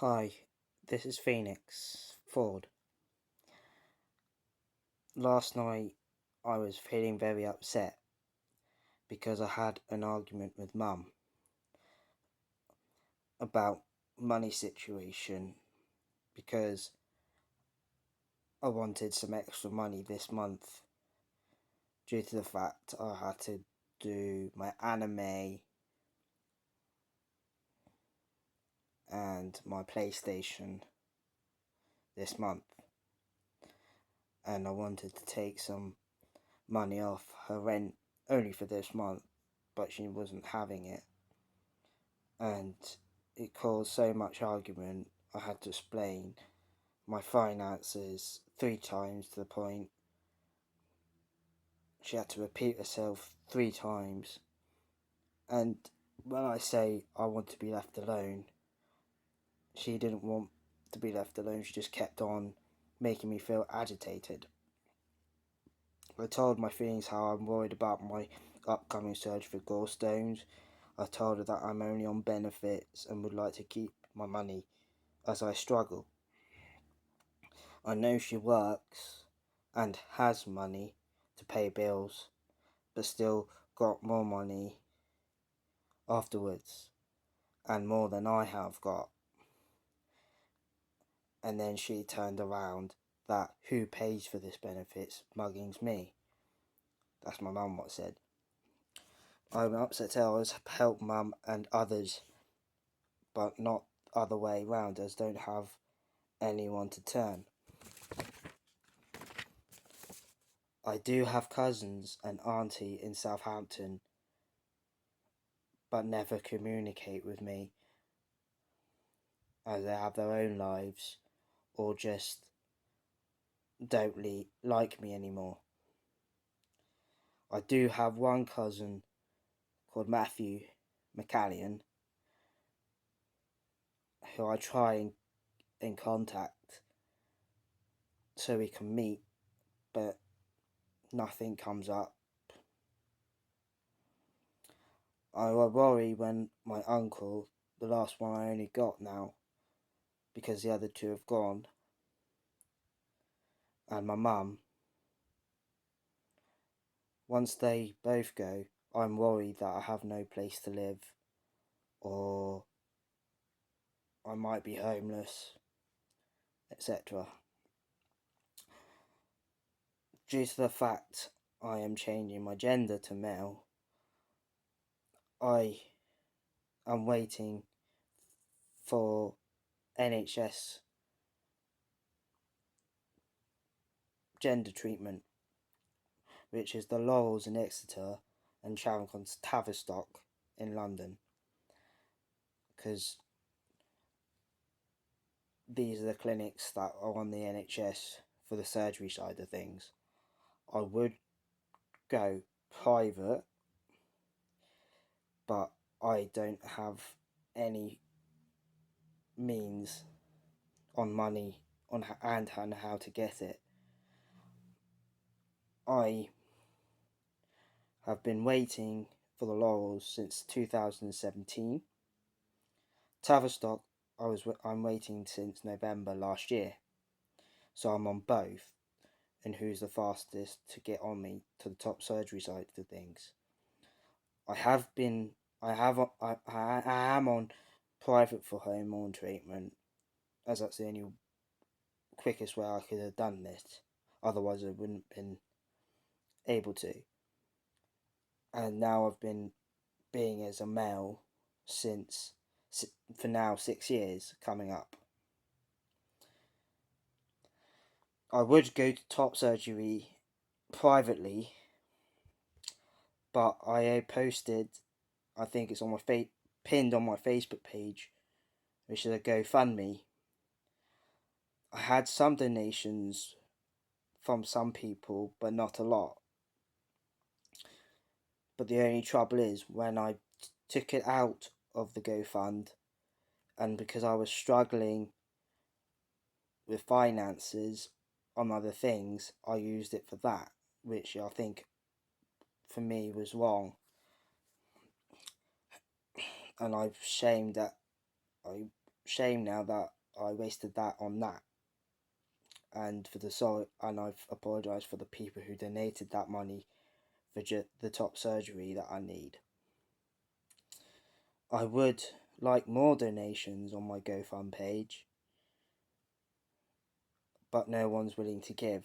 Hi, this is Phoenix Ford. Last night I was feeling very upset because I had an argument with Mum about money situation because I wanted some extra money this month due to the fact I had to do my anime and my PlayStation this month, and I wanted to take some money off her rent only for this month, but she wasn't having it, and it caused so much argument. I had to explain my finances 3 times to the point she had to repeat herself 3 times. And when I say I want to be left alone, she didn't want to be left alone. She just kept on making me feel agitated. I told my feelings, how I'm worried about my upcoming surgery for gallstones. I told her that I'm only on benefits and would like to keep my money as I struggle. I know she works and has money to pay bills, but still got more money afterwards, and more than I have got. And then she turned around that who pays for this benefits mugging's me. That's my mum what said. I'm upset I always help mum and others, but not other way round, as don't have anyone to turn. I do have cousins and auntie in Southampton, but never communicate with me, as they have their own lives or just don't like me anymore. I do have one cousin called Matthew McCallion who I try and contact so we can meet, but nothing comes up. I worry when my uncle, the last one I only got now because the other two have gone, and my mum, once they both go, I'm worried that I have no place to live, or I might be homeless, etc. Due to the fact I am changing my gender to male, I am waiting for NHS gender treatment, which is the Laurels in Exeter and Charing Cross Tavistock in London, because these are the clinics that are on the NHS for the surgery side of things. I would go private, but I don't have any means on money on and how to get it. I have been waiting for the Laurels since 2017. Tavistock, I'm waiting since November last year, so I'm on both. And who's the fastest to get on me to the top surgery side of things? I have been, I am on private for hormone treatment, as that's the only quickest way I could have done this. Otherwise, I wouldn't have been able to. And now I've been being as a male since, for now, 6 years coming up. I would go to top surgery privately, but I posted, I think it's on my pinned on my Facebook page, which is a GoFundMe. I had some donations from some people, but not a lot. But the only trouble is when I took it out of the GoFund, and because I was struggling with finances on other things, I used it for that, which I think for me was wrong. And I'm ashamed that I shame now that I wasted that on that. And I've apologised for the people who donated that money for the top surgery that I need. I would like more donations on my GoFund page, but no one's willing to give.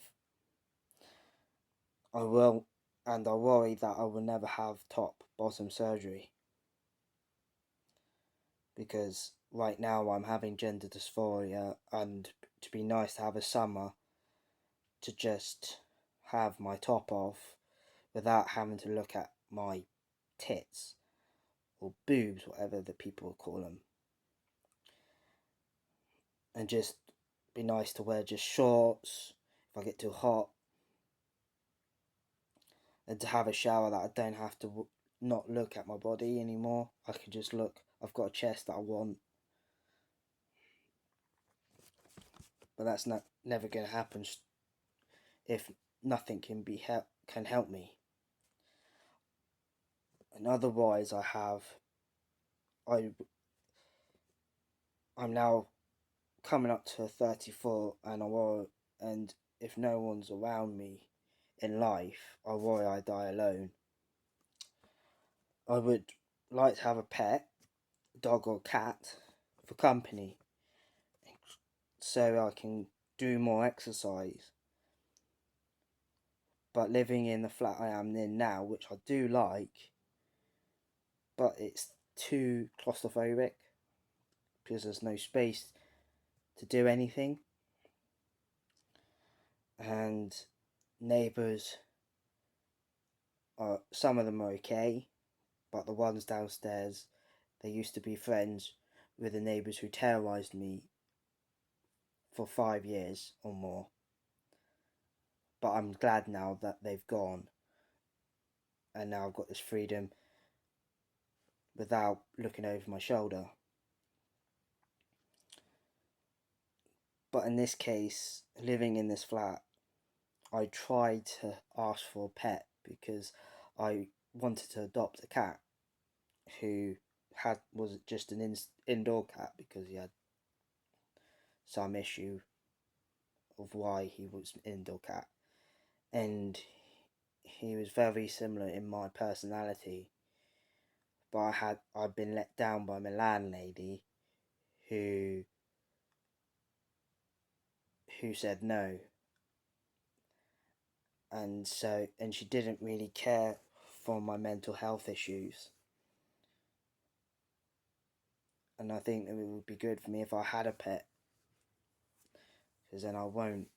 I worry that I will never have top bottom surgery, because right now I'm having gender dysphoria, and to be nice to have a summer to just have my top off without having to look at my tits or boobs, whatever the people call them, and just be nice to wear just shorts if I get too hot, and to have a shower that I don't have to not look at my body anymore. I can just look. I've got a chest that I want, but that's never going to happen if nothing can help me. And otherwise, I'm now coming up to 34, and if no one's around me in life, I worry I die alone. I would like to have a pet, dog or cat, for company, so I can do more exercise. But living in the flat I am in now, which I do like, but it's too claustrophobic because there's no space to do anything, and neighbours some of them are okay, but the ones downstairs, they used to be friends with the neighbours who terrorised me for 5 years or more. But I'm glad now that they've gone, and now I've got this freedom without looking over my shoulder. But in this case, living in this flat, I tried to ask for a pet because I wanted to adopt a cat who was just an indoor cat because he had some issue of why he was an indoor cat, and he was very similar in my personality, but I'd been let down by my landlady who said no, and she didn't really care for my mental health issues, and I think that it would be good for me if I had a pet, because then I won't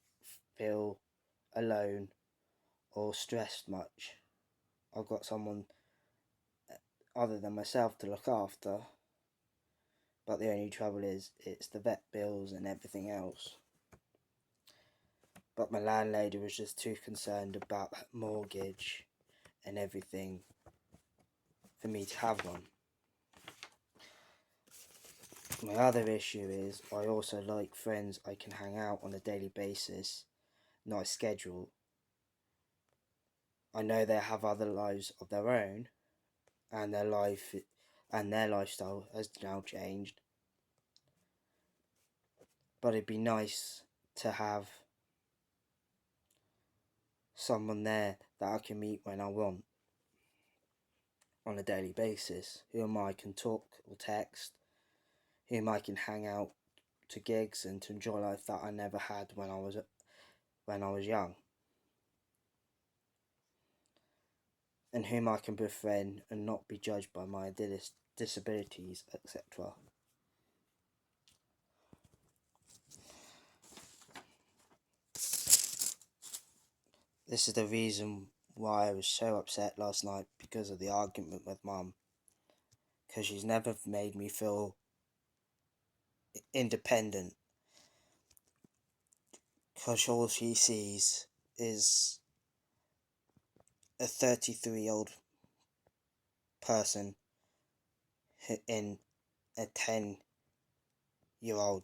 feel alone or stressed much. I've got someone other than myself to look after, but the only trouble is it's the vet bills and everything else. But my landlady was just too concerned about that mortgage and everything for me to have one. My other issue is I also like friends I can hang out on a daily basis, not a schedule. I know they have other lives of their own, and their lifestyle has now changed. But it'd be nice to have someone there that I can meet when I want on a daily basis, whom I can talk or text, whom I can hang out to gigs and to enjoy life that I never had when I was young, and whom I can befriend and not be judged by my disabilities, etc. This is the reason why I was so upset last night, because of the argument with Mum, because she's never made me feel independent, because all she sees is a 33-year-old person in a 10-year-old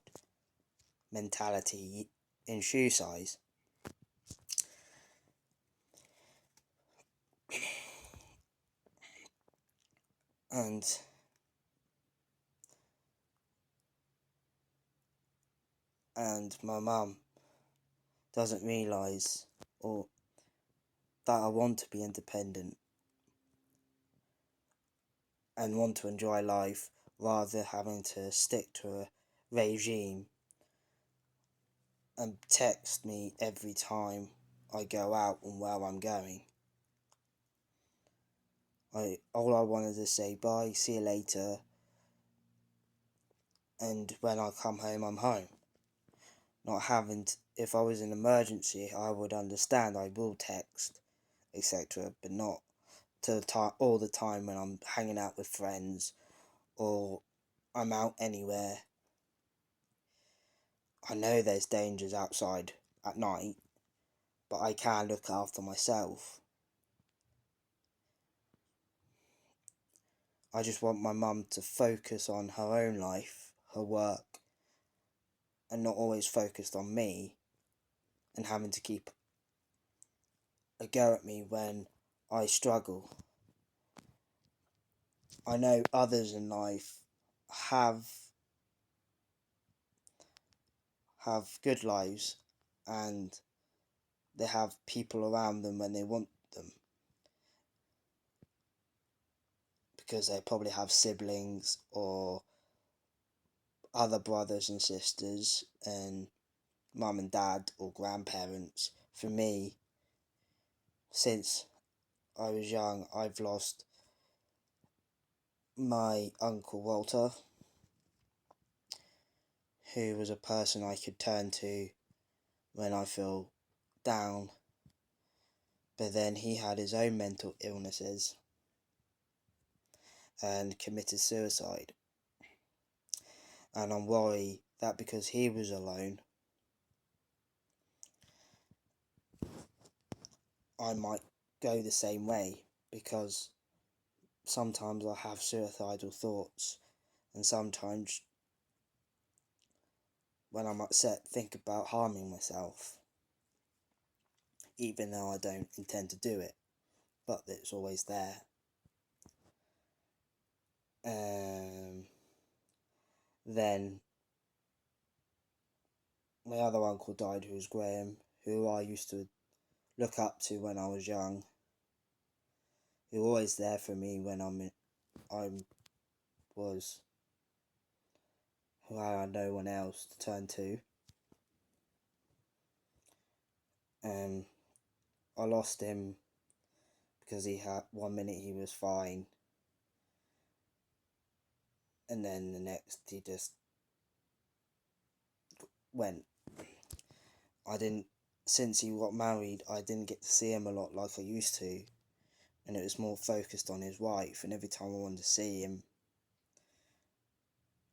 mentality in shoe size. And and my mum doesn't realise or that I want to be independent and want to enjoy life rather than having to stick to a regime and text me every time I go out and where I'm going. All I wanted to say bye, see you later, and when I come home, I'm home. Not having to, if I was in an emergency, I would understand. I will text, etc., but not to the time all the time when I'm hanging out with friends or I'm out anywhere. I know there's dangers outside at night, but I can look after myself. I just want my mum to focus on her own life, her work, and not always focused on me and having to keep a go at me when I struggle. I know others in life have good lives and they have people around them when they want them, because they probably have siblings or other brothers and sisters and mum and dad or grandparents. For me, since I was young, I've lost my Uncle Walter, who was a person I could turn to when I feel down, but then he had his own mental illnesses and committed suicide. And I'm worried that because he was alone, I might go the same way, because sometimes I have suicidal thoughts, and sometimes when I'm upset think about harming myself, even though I don't intend to do it, but it's always there. Then my other uncle died, who was Graham, who I used to look up to when I was young, who was always there for me when who I had no one else to turn to. I lost him because he had 1 minute he was fine, and then the next he just went. Since he got married, I didn't get to see him a lot like I used to, and it was more focused on his wife, and every time I wanted to see him,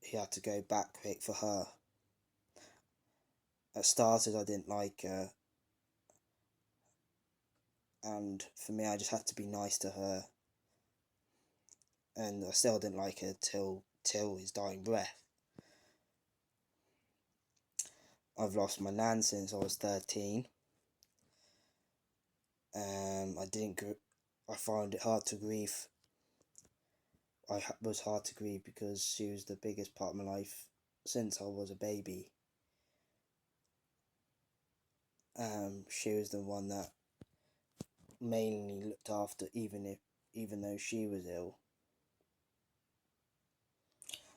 he had to go back quick for her. At started, I didn't like her, and for me, I just had to be nice to her, and I still didn't like her till his dying breath. I've lost my nan since I was 13. I find it hard to grieve. Was hard to grieve because she was the biggest part of my life since I was a baby. She was the one that mainly looked after, even though she was ill.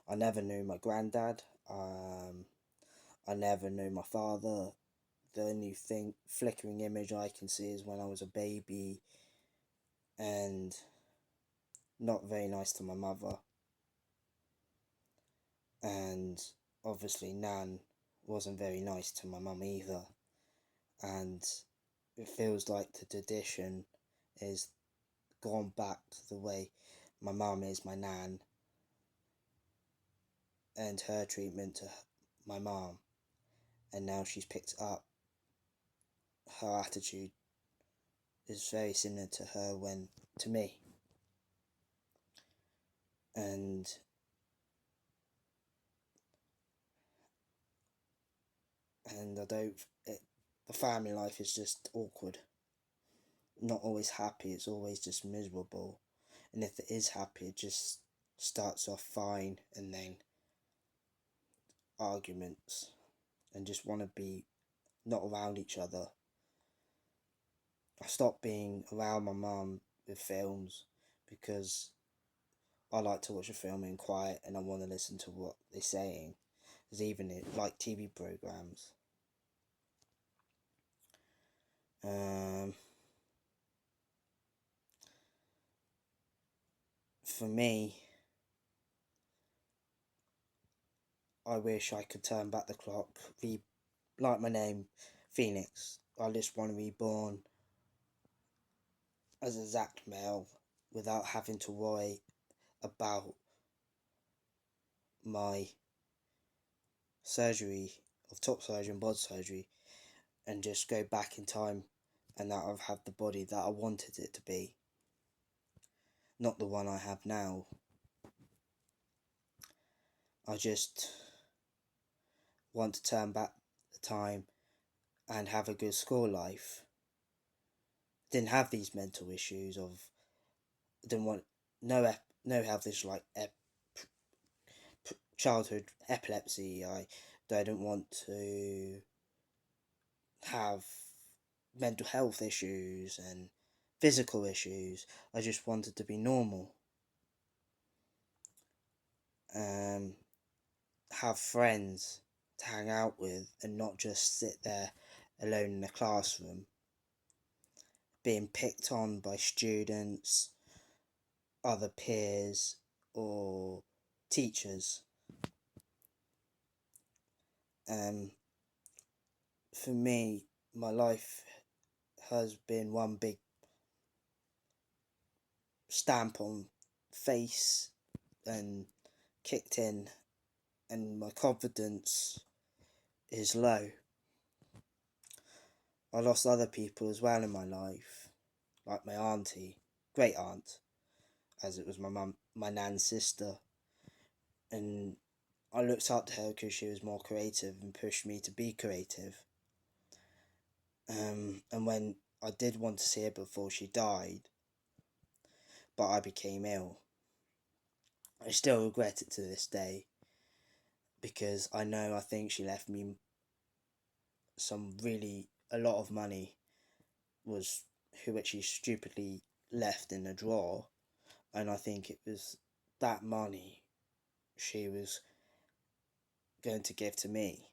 I never knew my granddad. I never knew my father. The only flickering image I can see is when I was a baby, and not very nice to my mother. And obviously Nan wasn't very nice to my mum either. And it feels like the tradition is gone back to the way my mum is my nan, and her treatment to my mum, and now she's picked up. Her attitude is very similar to her to me, and the family life is just awkward. Not always happy, it's always just miserable. And if it is happy, it just starts off fine and then arguments. and just want to be not around each other. I stopped being around my mum with films because I like to watch a film in quiet and I want to listen to what they're saying. There's even like TV programs. For me, I wish I could turn back the clock, like my name, Phoenix. I just want to be born as a Zach male without having to worry about my surgery of top surgery and bod surgery, and just go back in time and that I've had the body that I wanted it to be, not the one I have now. I just want to turn back the time and have a good school life. Didn't have these mental issues of didn't want no health issues like childhood epilepsy. I didn't want to have mental health issues and physical issues. I just wanted to be normal. Have friends to hang out with and not just sit there alone in a classroom being picked on by students, other peers, or teachers. For me, my life has been one big stamp on face and kicked in, and my confidence is low. I lost other people as well in my life, like my auntie, great aunt, as it was my nan's sister, and I looked up to her because she was more creative and pushed me to be creative. And when I did want to see her before she died, but I became ill, I still regret it to this day because I think she left me a lot of money was which she stupidly left in a drawer, and I think it was that money she was going to give to me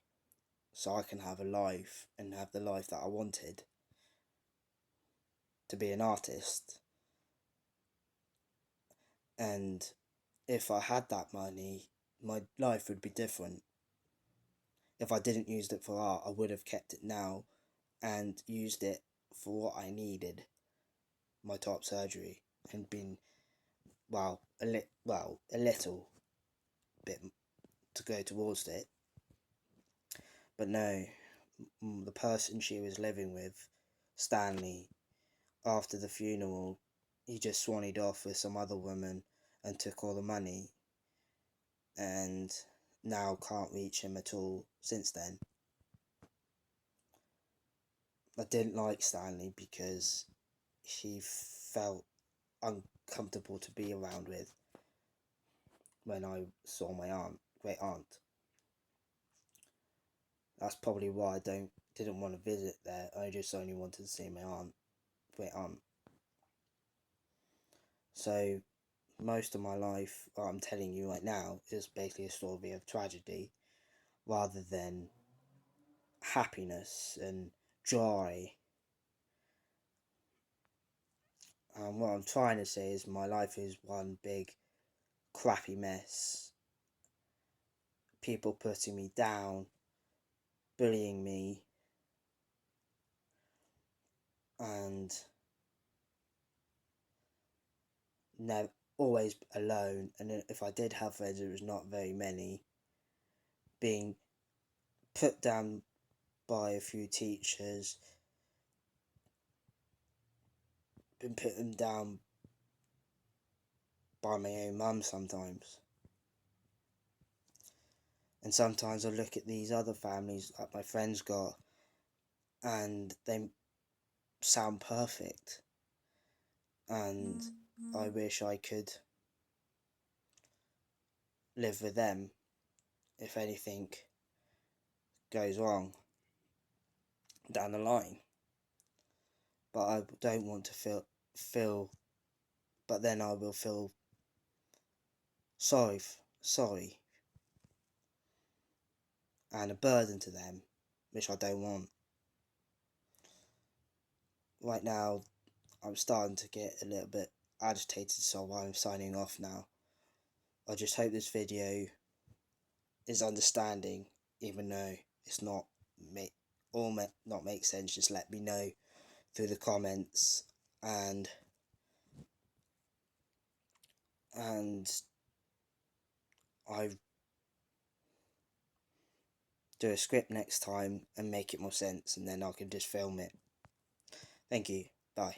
so I can have a life and have the life that I wanted, to be an artist. And if I had that money, my life would be different. If I didn't use it for art, I would have kept it now and used it for what I needed, my top surgery, and been a little bit to go towards it. But no, the person she was living with, Stanley, after the funeral, he just swannied off with some other woman and took all the money, and now can't reach him at all since then. I didn't like Stanley because he felt uncomfortable to be around with when I saw my great aunt. That's probably why I didn't want to visit there. I just only wanted to see my great aunt. So most of my life, what I'm telling you right now, is basically a story of tragedy rather than happiness and joy. What I'm trying to say is my life is one big crappy mess. People putting me down, bullying me, and always alone. And if I did have friends, it was not very many. Being put down by a few teachers, been put down by my own mum sometimes. And sometimes I look at these other families like my friends got, and they sound perfect. And I wish I could live with them. If anything, goes wrong down the line. But I don't want to feel but then I will feel sorry and a burden to them, which I don't want. Right now, I'm starting to get a little bit agitated, so I'm signing off now. I just hope this video is understanding, even though it's not not make sense. Just let me know through the comments, and I do a script next time and make it more sense, and then I can just film it. Thank you. Bye.